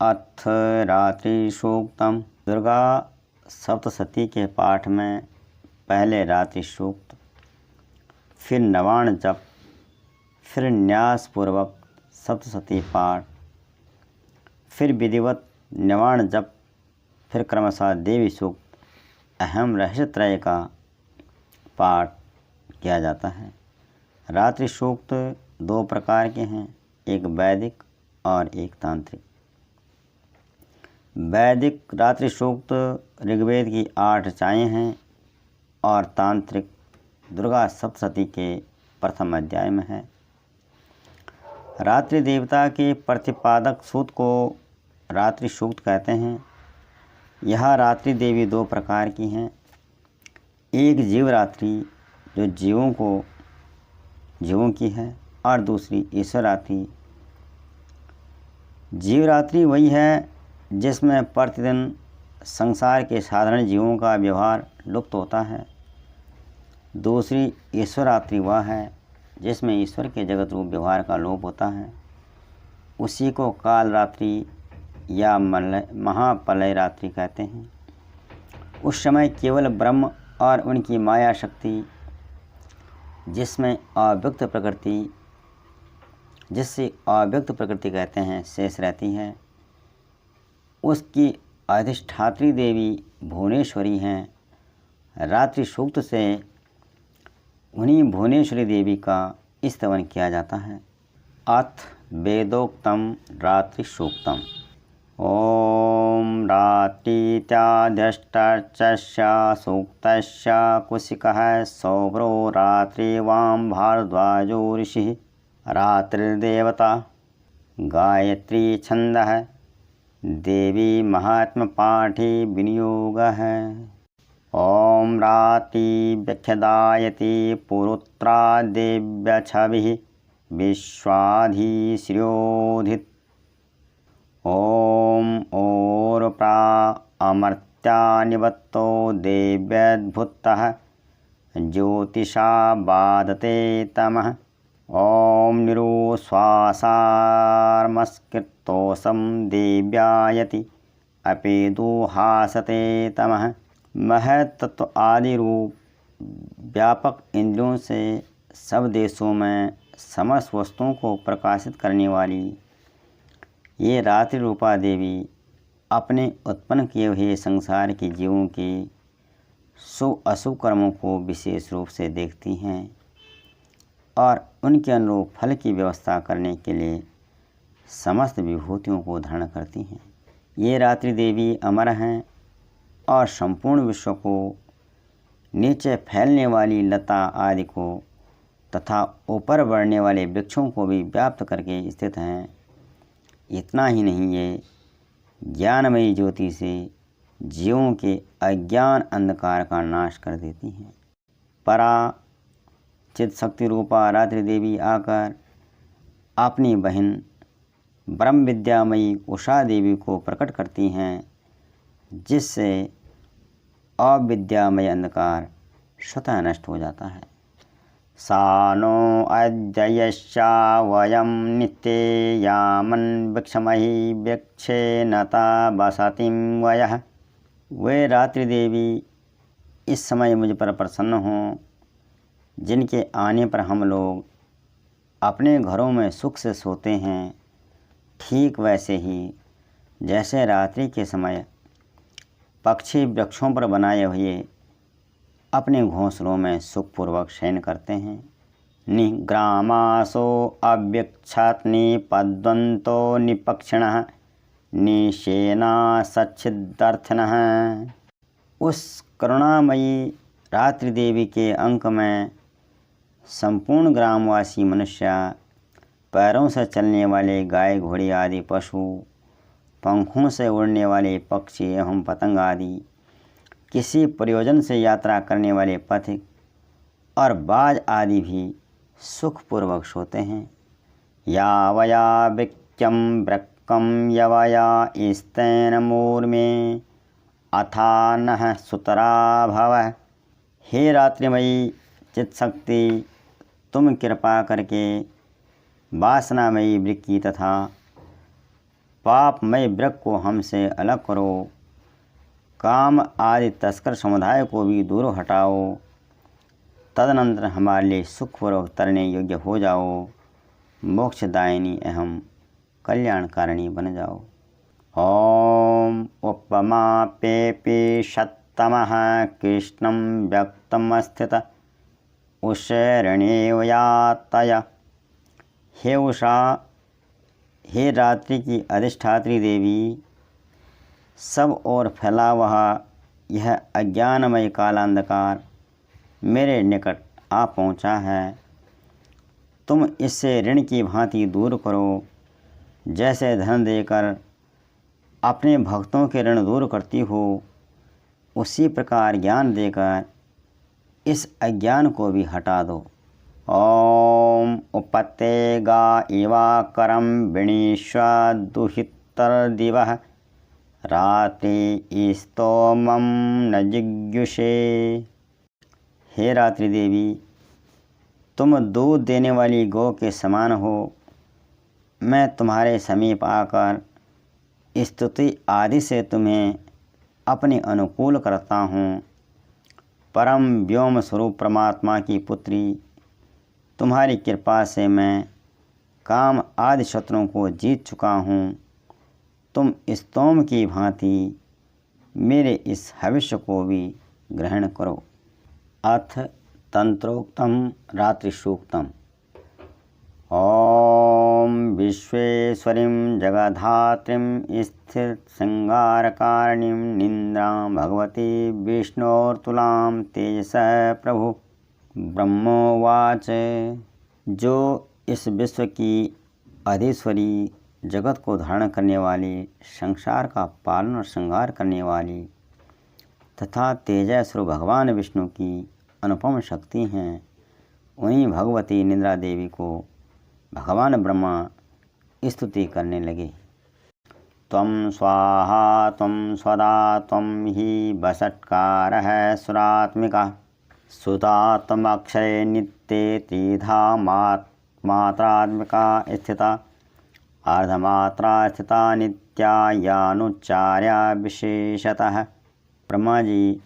अथ रात्रि सूक्तम। दुर्गा सप्तशती के पाठ में पहले रात्रि सूक्त, फिर नवाण जप, फिर न्यासपूर्वक सप्तशती पाठ, फिर विधिवत नवाण जप, फिर क्रमशः देवी सूक्त अहम रहस्यत्रय का पाठ किया जाता है। रात्रि सूक्त दो प्रकार के हैं, एक वैदिक और एक तांत्रिक। वैदिक रात्रि सूक्त ऋग्वेद की 8 ऋचाएँ हैं और तांत्रिक दुर्गा सप्तशती के प्रथम अध्याय में है। रात्रि देवता के प्रतिपादक सूक्त को रात्रि सूक्त कहते हैं। यह रात्रि देवी दो प्रकार की हैं, एक जीवरात्रि जो जीवों की है और दूसरी ईश्वर रात्रि। जीवरात्रि वही है जिसमें प्रतिदिन संसार के साधारण जीवों का व्यवहार लुप्त होता है। दूसरी ईश्वर रात्रि वह है जिसमें ईश्वर के जगत रूप व्यवहार का लोप होता है। उसी को काल रात्रि या महाप्रलय रात्रि कहते हैं। उस समय केवल ब्रह्म और उनकी माया शक्ति, जिससे अव्यक्त प्रकृति कहते हैं, शेष रहती है। उसकी अधिष्ठात्री देवी भुवनेश्वरी हैं। रात्रि सूक्त से उन्हीं भुवनेश्वरी देवी का स्तवन किया जाता है। अथ वेदोक्तम रात्रि सूक्तम। ओम रात्रित्याद्यष्टस्य सूक्तस्य कुशिकः सौभ्रो रात्रिवां भारद्वाजो ऋषिः। रात्रिर्देवता गायत्री छंदः देवी महात्म पाठी विनियोगः। ओम रात्रि व्यख्यदायति पुरुत्रा देव्य छविः विश्वाधीश्रियोधित। ओम ओरप्रा अमर्त्या निवत्तो देव्यद्भुतः ज्योतिषा बाधते तमः। ओम निरुश्वासार्मस्कृतोषं देव्यायति अपेदुहासते तमः। महत्त्व आदि रूप व्यापक इंद्रियों से सब देशों में समस्त वस्तुओं को प्रकाशित करने वाली ये रात्रि रूपा देवी अपने उत्पन्न किए हुए संसार के जीवों के शुभ अशुभ कर्मों को विशेष रूप से देखती हैं और उनके अनुरूप फल की व्यवस्था करने के लिए समस्त विभूतियों को धारण करती हैं। ये रात्रि देवी अमर हैं और संपूर्ण विश्व को, नीचे फैलने वाली लता आदि को तथा ऊपर बढ़ने वाले वृक्षों को भी व्याप्त करके स्थित हैं। इतना ही नहीं, ये ज्ञानमयी ज्योति से जीवों के अज्ञान अंधकार का नाश कर देती हैं। परा चित शक्ति रूपा रात्रि देवी आकर अपनी बहन ब्रह्म विद्यामयी उषा देवी को प्रकट करती हैं, जिससे अविद्यामय अंधकार स्वतः नष्ट हो जाता है। सानो अद्ययश्चा वयं नित्ये यामन् वृक्षमहि वृक्षेनता बसतिं वयः। वे रात्रि देवी इस समय मुझ पर प्रसन्न हों, जिनके आने पर हम लोग अपने घरों में सुख से सोते हैं। ठीक वैसे ही जैसे रात्रि के समय पक्षी वृक्षों पर बनाए हुए अपने घोंसलों में सुखपूर्वक शयन करते हैं। निग्रामासो अव्यक्षात् निपद्वन्तो निपक्षिणः निशेना सच्छिदर्थिनः। उस करुणामयी रात्रि देवी के अंक में संपूर्ण ग्रामवासी मनुष्य, पैरों से चलने वाले गाय घोड़े आदि पशु, पंखों से उड़ने वाले पक्षी एवं पतंग आदि, किसी प्रयोजन से यात्रा करने वाले पथिक और बाज आदि भी सुखपूर्वक सोते हैं। यावया वृक्यं वृक्कं यवया स्तैन मूर्मे अथा नः सुतरा भवः। हे रात्रिमयी चित शक्ति, तुम कृपा करके वासनामयी वृक्की तथा पापमय वृक्ष को हमसे अलग करो, काम आदि तस्कर समुदाय को भी दूर हटाओ, तदनंतर हमारे लिए सुखपूर्वक तरने योग्य हो जाओ, मोक्षदायिनी एवं कल्याणकारिणी बन जाओ। ओम उपमाप्येऽपिषत्तमः कृष्णं व्यक्तमस्थित उषरणेव यातय। हे उषा, हे रात्रि की अधिष्ठात्री देवी, सब ओर फैला हुआ यह अज्ञानमय कालांधकार मेरे निकट आ पहुँचा है। तुम इससे ऋण की भांति दूर करो, जैसे धन देकर अपने भक्तों के ऋण दूर करती हो, उसी प्रकार ज्ञान देकर इस अज्ञान को भी हटा दो। ओम उपते गा इवा करम विणीष्व दुहितर्दिवः रात्रि स्तोमं न जिज्ञुषे। हे रात्रि देवी, तुम दूध देने वाली गौ के समान हो। मैं तुम्हारे समीप आकर स्तुति आदि से तुम्हें अपने अनुकूल करता हूँ। परम व्योम स्वरूप परमात्मा की पुत्री, तुम्हारी कृपा से मैं काम आदि शत्रुओं को जीत चुका हूँ। तुम स्तोम की भांति मेरे इस हविष्य को भी ग्रहण करो। अथ तंत्रोक्तम रात्रिसूक्तम। ओम विश्वेश्वरीं जगद्धात्रीं स्थिरशृंगारकारिणीं निन्द्रां भगवती विष्णोर्तुलां तेजसः प्रभु। ब्रह्मोवाच। जो इस विश्व की अधीश्वरी, जगत को धारण करने वाली, संसार का पालन और श्रृंगार करने वाली तथा तेजस्वरूप भगवान विष्णु की अनुपम शक्ति हैं, उन्हीं भगवती निद्रा देवी को भगवान ब्रह्मा स्तुति करने लगे। त्वं स्वाहा त्वं स्वदा त्वं हि वषट्कारः सुरात्मिका सुता त्वमक्षरे नित्ये त्रिधा मात्रात्मिका स्थिता अर्धमात्रा स्थिता नित्या यानुच्चार्या विशेषतः। ब्रह्मा जी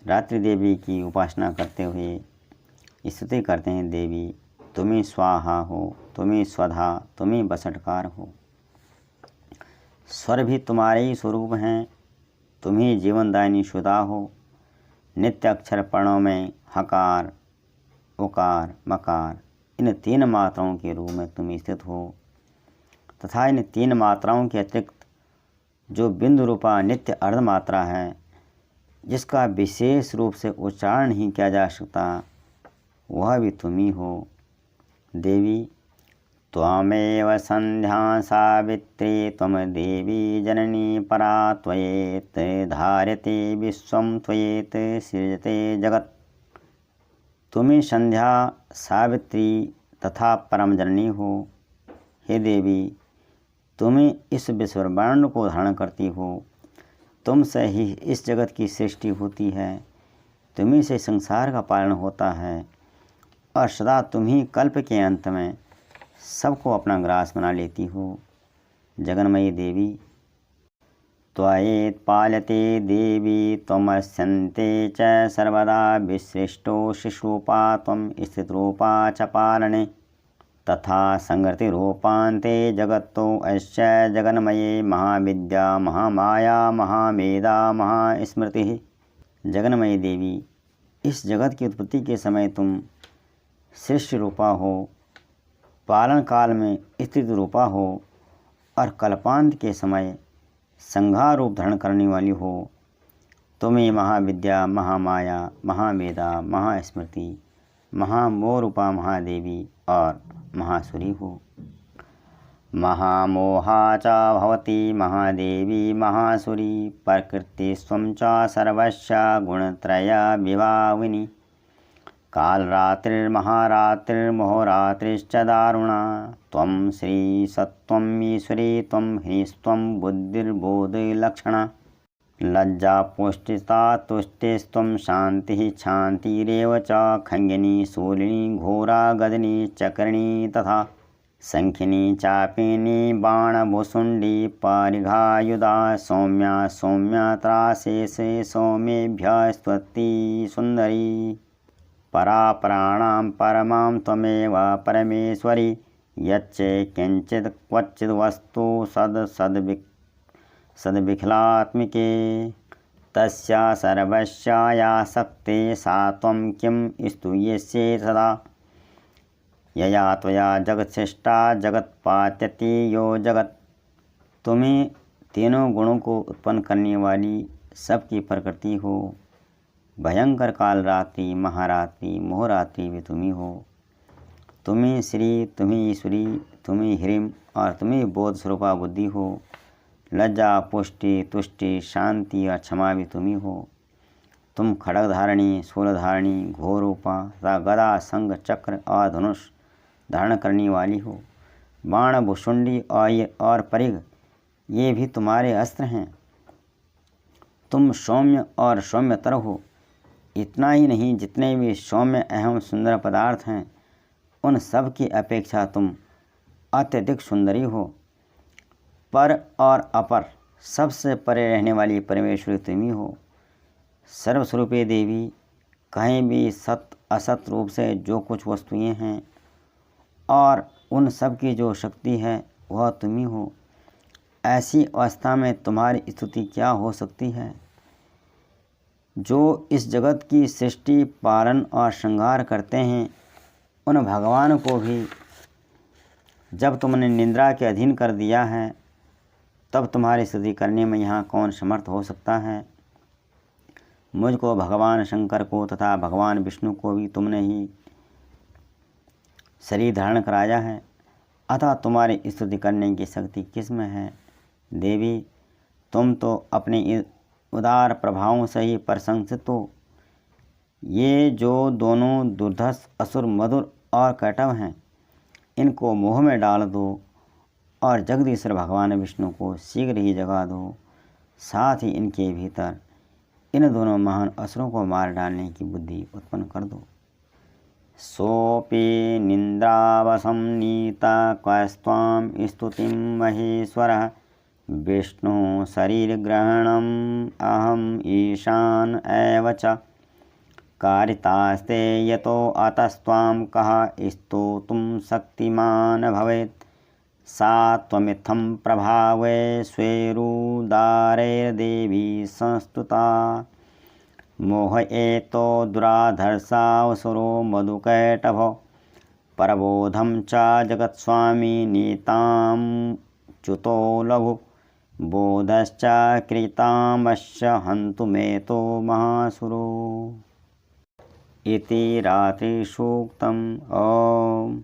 रात्रि देवी की उपासना करते हुए स्तुति करते हैं। देवी, तुम ही स्वाहा हो, तुम ही स्वधा, तुम ही वषट्कार हो। स्वर भी तुम्हारे ही स्वरूप हैं, तुम ही जीवनदायिनी सुधा हो। नित्य अक्षर पर्णों में हकार, उकार, मकार, इन तीन मात्राओं के रूप में तुम स्थित हो तथा इन तीन मात्राओं के अतिरिक्त जो बिंदु रूपा नित्य अर्ध मात्रा है, जिसका विशेष रूप से उच्चारण नहीं किया जा सकता, वह भी तुम ही हो। देवी, त्वमेव संध्या सावित्री त्वम देवी जननी परा त्वयेत धार्यते विश्वं त्वयेत सृजते जगत्। तुम ही संध्या, सावित्री तथा परम जननी हो। हे देवी, तुम ही इस विश्वब्रह्मांड को धारण करती हो। तुमसे ही इस जगत की सृष्टि होती है, तुम्ही से संसार का पालन होता है और सदा तुम ही कल्प के अंत में सबको अपना ग्रास बना लेती हो। जगन्मयी देवी, त्वयेत पाल्यते देवी त्वमस्यन्ते च सर्वदा विसृष्टो शिशुरूपा त्वं स्थितरूपा च पालने तथा संगतिरूपान्ते जगत्तो अस्य जगन्मये महाविद्या महामाया महामेधा महास्मृति। जगन्मयी देवी, इस जगत की उत्पत्ति के समय तुम सृष्टि रूपा हो, पालन काल में स्थित रूपा हो और कल्पांत के समय संहार रूप धारण करने वाली हो। तुम्हें महाविद्या महामाया महामेधा महास्मृति महामोह रूपा महादेवी और महासुरी हो। महामोहा च भवती महादेवी महासुरी प्रकृति स्वं च सर्वस्य गुणत्रय विभाविनी कालरात्रिर्महारात्रिर्महोरात्रिश्च दारुणा त्वं श्री सत्वं ईश्वरी त्वं ह्रीस्त्वं बुद्धिर्बोधलक्षणा लज्जा पुष्टिता तुष्टिस्त्वं शान्तिः शान्तिरेव च खञ्जनी शूलिनी घोरा गदनी चक्रिणी तथा शङ्खिनी चापिनी बाणभुसुण्डी परिघायुधा सौम्या सौम्या त्रासेशे सौम्येभ्यः स्तुति सुन्दरी परापराणां परमां त्वमेव परमेश्वरी यच्चे किञ्चित् क्वचिद् वस्तु सद्विखलात्मिके तस्या सर्वस्या शक्ते सा त्वं किं स्तूयसे सदा यया त्वया जगत्सृष्टा जगत्पात्यति यो जगत्। तुम्हें तीनों गुणों को उत्पन्न करने वाली सबकी प्रकृति हो। भयंकर काल रात्रि, महारात्रि, मोहरात्रि भी तुम्ही हो। तुम्हें श्री, तुम्हें ईश्वरी, तुम्हें ह्रीम और तुम्हें बोध स्वरूपा बुद्धि हो। लज्जा, पुष्टि, तुष्टि, शांति और क्षमा भी तुम्ही हो। तुम खड्गधारिणी, शूलधारिणी, घोरूपा तथा गदा, संग, चक्र और धनुष धारण करने वाली हो। बाण, भुसुंडी और परिघ ये भी तुम्हारे अस्त्र हैं। तुम सौम्य और सौम्यतर हो। इतना ही नहीं, जितने भी सौम्य एवं सुंदर पदार्थ हैं उन सब की अपेक्षा तुम अत्यधिक सुंदरी हो। पर और अपर सबसे परे रहने वाली परमेश्वरी तुम्ही हो। सर्वस्वरूपे देवी, कहीं भी सत असत रूप से जो कुछ वस्तुएं हैं और उन सब की जो शक्ति है वह तुम्ही हो। ऐसी अवस्था में तुम्हारी स्तुति क्या हो सकती है? जो इस जगत की सृष्टि, पालन और श्रृंगार करते हैं उन भगवान को भी जब तुमने निंद्रा के अधीन कर दिया है तब तुम्हारी स्तुति करने में यहाँ कौन समर्थ हो सकता है? मुझको, भगवान शंकर को तथा भगवान विष्णु को भी तुमने ही शरीर धारण कराया है, अतः तुम्हारी स्तुति करने की शक्ति किस में है? देवी, तुम तो अपने उदार प्रभावों से ही प्रशंसित हो। ये जो दोनों दुर्धर्ष असुर मधुर और कैटव हैं इनको मोह में डाल दो और जगदीश्वर भगवान विष्णु को शीघ्र ही जगा दो। साथ ही इनके भीतर इन दोनों महान असुरों को मार डालने की बुद्धि उत्पन्न कर दो। सोपि निंद्रावसं नीता क्वस्त्वां स्तुतिं महेश्वरः विष्णु शरीरग्रहणम् अहम् ईशान एव च कारितास्ते यतो अतस्त्वां कः स्तोतुं शक्तिमान् भवेत् सा त्वमित्थं प्रभावे स्वेरुदारैर्देवी संस्तुता मोह एतो दुराधर्षावसुरो मधुकैटभो परबोधं च जगत्स्वामी नीतां च्युतो लघु बोधश्च कृतामश्च हन्तुमेतो महासुरो इति रात्रिसूक्तम्। ओम।